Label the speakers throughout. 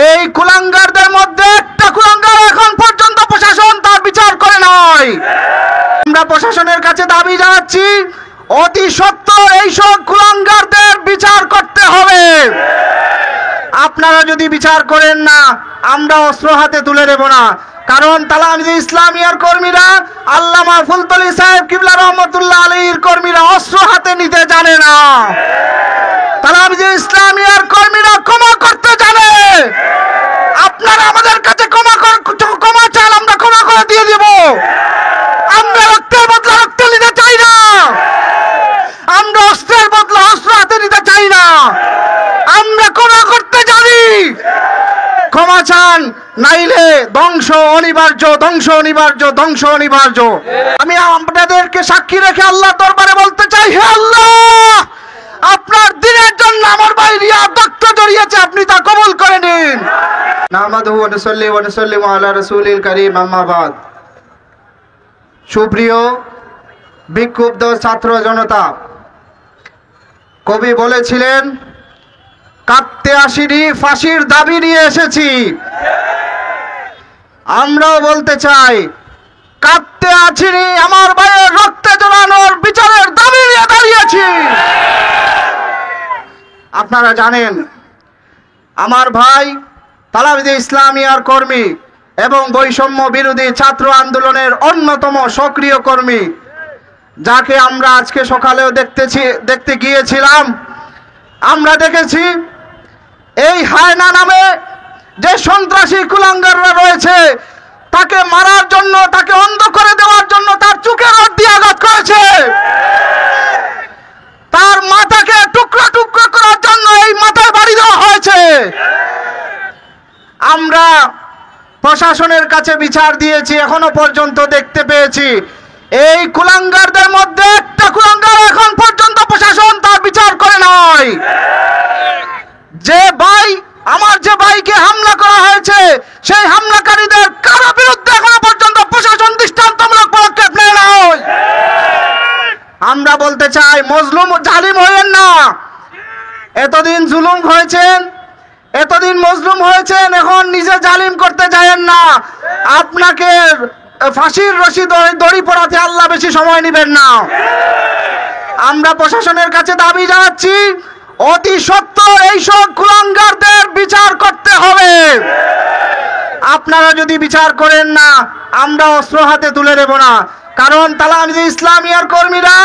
Speaker 1: এই কুলাঙ্গারদের মধ্যে একটা কুলাঙ্গার এখন পর্যন্ত প্রশাসন তার বিচার করে নাই। আমরা প্রশাসনের কাছে দাবি জানাচ্ছি, অতি সত্বর এইসব কুলাঙ্গারদের বিচার করতে হবে। আপনারা যদি বিচার করেন না, আমরা অস্ত্র হাতে তুলে দেব না। কারণ তালামিজে ইসলামিয়ার কর্মীরা, আল্লামা ফুলতলি সাহেব কিবলা রহমতুল্লাহ আলাইহির কর্মীরা অস্ত্র হাতে নিতে জানে না। তালামিজে ইসলামিয়ার কর্মীরা ক্ষমা করতে জানে। আপনারা আমাদের কাছে ক্ষমা চান, আমরা ক্ষমা করে দিয়ে দেব। আমরা রক্তের বদলা রক্ত নিতে চাই না, আমরা অস্ত্রের বদলা অস্ত্র হাতে নিতে চাই না। আমরা ক্ষমা করতে জানি। ক্ষমা চান, নাইলে ধ্বংস অনিবার্য, ধ্বংস অনিবার্য, ধ্বংস অনিবার্য। আমি আপনাদেরকে সাক্ষী রেখে আল্লাহ দরবারে বলতে চাই, হে আল্লাহ, আপনার দিনের জন্য আমার ভাই রিয়াদ রক্ত জড়িয়েছে, আপনি তা কবুল করে নিন। নাহমাদুহু ওয়া নুসাল্লি ওয়া নুসাল্লিমু আলা রাসূলিল কারীম, আম্মা বাদ। সুপ্রিয় বিক্ষুব্ধ ছাত্র জনতা, কবি বলেছিলেন, কাঁদতে আসিনি, ফাঁসির দাবি নিয়ে এসেছি। আমরাও বলতে চাই, কাঁদতে আসিনি, আমার ভাইয়ের রক্তে জড়ানোর বিচারের দাবি নিয়ে দাঁড়িয়েছি। আপনারা জানেন, আমার ভাই তালামিজে ইসলামিয়ার কর্মী এবং বৈষম্য বিরোধী ছাত্র আন্দোলনের অন্যতম সক্রিয় কর্মী, যাকে আমরা আজকে সকালেও দেখতে গিয়েছিলাম। আমরা দেখেছি এই হায়না নামে যে সন্ত্রাসী কুলাঙ্গাররা রয়েছে, তাকে মারার জন্য, তাকে অন্ধ করে দেওয়ার জন্য তার চোখে রড দিয়ে আঘাত করেছে। তার মাথাকে টুকরা টুকরা করার জন্য এই মাথায় বাড়ি দেওয়া হয়েছে। আমরা প্রশাসনের কাছে বিচার দিয়েছি, এখনো পর্যন্ত দেখতে পেয়েছি এই কুলাঙ্গারদের মধ্যে একটা কুলাঙ্গার এখন পর্যন্ত প্রশাসন তার বিচার করে নাই। যে ভাই, আমার যে ভাইকে হামলা করা হয়েছে, সেই হামলাকারীদের কারো বিরুদ্ধে এখনো পর্যন্ত প্রশাসন দৃষ্টান্তমূলক পদক্ষেপ নেয় নাই। আমরা বলতে চাই, মজলুম জালিম হইেন না। এতদিন জুলুম হয়েছেন, এতদিন মজলুম হয়েছেন, এখন নিজে জালিম করতে যায়েন না। আপনাকে ফাঁসির রশি দড়ি পড়াতে আল্লাহ বেশি সময় নেবেন না। আমরা প্রশাসনের কাছে দাবি জানাচ্ছি, অতি সত্বর এইসব কুলাঙ্গারদের বিচার করতে হবে। আপনারা যদি বিচার করেন না, আমরা অস্ত্র হাতে তুলে দেব না। কারণ তালামিজে ইসলামিয়ার কর্মীরা,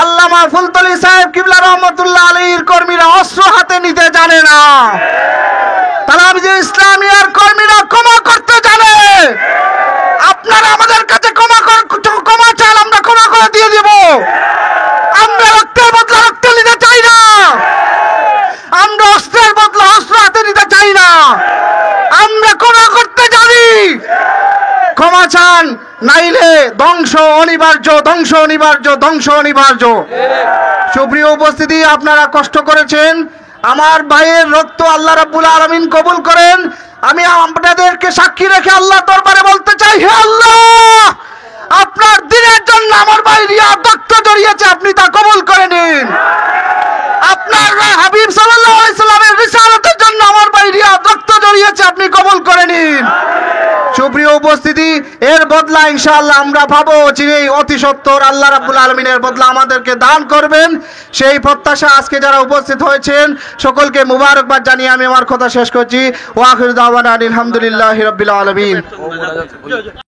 Speaker 1: আল্লামা ফুলতলি সাহেব কিবলা রহমতুল্লাহ আলাইহির কর্মীরা অস্ত্র হাতে নিতে জানে না। তালামিজে ইসলামিয়ার কর্মীরা ক্ষমা করতে জানে। আপনারা আমাদের কাছে ক্ষমা চান, আমরা ক্ষমা করে দিয়ে দেব। আমরা রক্তের বদলা রক্ত নিতে চাই না, আমরা অস্ত্রের বদলা অস্ত্র হাতে নিতে চাই না। আমরা ক্ষমা করতে জানি। ক্ষমা চান, নাইলে ধ্বংস অনিবার্য, ধ্বংস অনিবার্য, ধ্বংস অনিবার্য। সুপ্রিয় উপস্থিতি, আপনারা কষ্ট করেছেন, আমার ভাইয়ের রক্ত আল্লাহ রাব্বুল আলামিন কবুল করেন। আমি আপনাদেরকে সাক্ষী রেখে আল্লাহ দরবারে বলতে চাই, হে আল্লাহ, আপনার দিনের জন্য আমার ভাই রিয়াদ রক্ত জড়িয়েছে, আপনি তা কবুল করে নিন। আপনার হাবিব সাল্লাল্লাহু আলাইহি সাল্লামের রিসালাতের জন্য আমার ভাই রিয়াদ রক্ত জড়িয়েছে, আপনি কবুল করে নিন। সুপ্রিয় উপস্থিতি, এর বদলা ইনশাআল্লাহ আমরা পাবো, চিনেই অতি সত্বর আল্লাহ রাব্বুল আলামিনের বদলা আমাদেরকে দান করবেন, সেই প্রত্যাশা আজকে যারা উপস্থিত হয়েছেন সকলকে মুবারকবাদ জানিয়ে আমি আমার কথা শেষ করছি। ওয়া আখিরু দাওয়ানা আলহামদুলিল্লাহি রাব্বিল আলামিন।